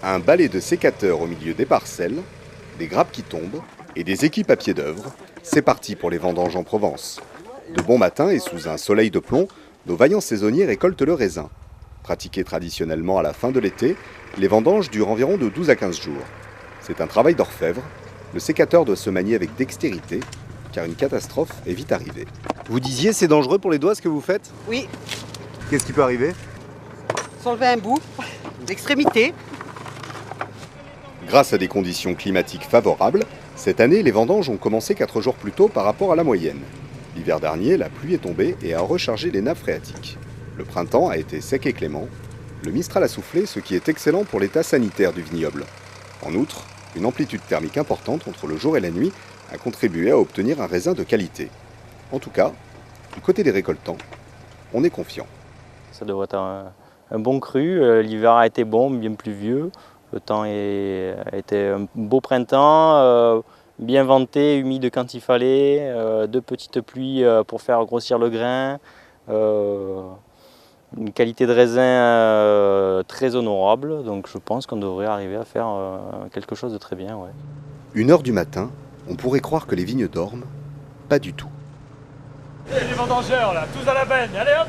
Un balai de sécateurs au milieu des parcelles, des grappes qui tombent et des équipes à pied d'œuvre. C'est parti pour les vendanges en Provence. De bon matin et sous un soleil de plomb, nos vaillants saisonniers récoltent le raisin. Pratiqués traditionnellement à la fin de l'été, les vendanges durent environ de 12 à 15 jours. C'est un travail d'orfèvre. Le sécateur doit se manier avec dextérité, car une catastrophe est vite arrivée. Vous disiez c'est dangereux pour les doigts ce que vous faites? Oui, Qu'est-ce qui peut arriver? s'enlever un bout d'extrémité. Grâce à des conditions climatiques favorables, cette année les vendanges ont commencé 4 jours plus tôt par rapport à la moyenne. L'hiver dernier, la pluie est tombée et a rechargé les nappes phréatiques. Le printemps a été sec et clément. Le Mistral a soufflé, ce qui est excellent pour l'état sanitaire du vignoble. En outre, une amplitude thermique importante entre le jour et la nuit a contribué à obtenir un raisin de qualité. En tout cas, du côté des récoltants, on est confiant. Ça devrait être un bon cru. L'hiver a été bon, bien pluvieux. Le temps a été un beau printemps, bien venté, humide quand il fallait, de petites pluies pour faire grossir le grain. Une qualité de raisin très honorable, donc je pense qu'on devrait arriver à faire quelque chose de très bien. Ouais. 1h du matin, on pourrait croire que les vignes dorment. Pas du tout. Les vendangeurs là, tous à la benne, allez hop!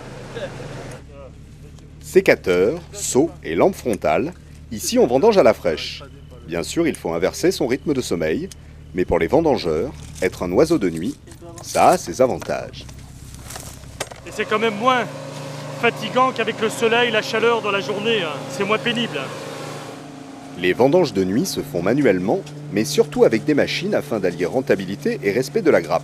Sécateur, seau et lampe frontale, ici on vendange à la fraîche. Bien sûr, il faut inverser son rythme de sommeil, mais pour les vendangeurs, être un oiseau de nuit, ça a ses avantages. Et c'est quand même moins fatigant qu'avec le soleil, la chaleur dans la journée, hein. C'est moins pénible. Les vendanges de nuit se font manuellement, mais surtout avec des machines afin d'allier rentabilité et respect de la grappe.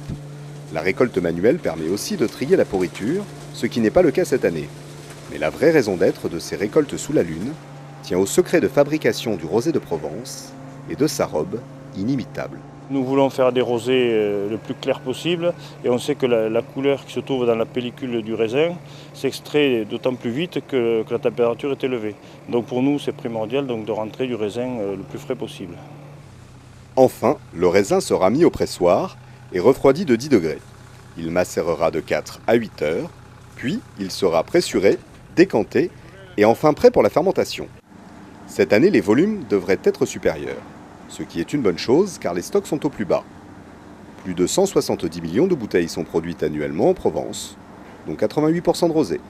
La récolte manuelle permet aussi de trier la pourriture, ce qui n'est pas le cas cette année. Mais la vraie raison d'être de ces récoltes sous la lune tient au secret de fabrication du rosé de Provence et de sa robe inimitable. Nous voulons faire des rosés le plus clair possible et on sait que la couleur qui se trouve dans la pellicule du raisin s'extrait d'autant plus vite que la température est élevée. Donc pour nous c'est primordial donc, de rentrer du raisin le plus frais possible. Enfin, le raisin sera mis au pressoir et refroidi de 10 degrés. Il macérera de 4 à 8 heures, puis il sera pressuré, décanté et enfin prêt pour la fermentation. Cette année, les volumes devraient être supérieurs, ce qui est une bonne chose car les stocks sont au plus bas. Plus de 170 millions de bouteilles sont produites annuellement en Provence, dont 88% de rosé.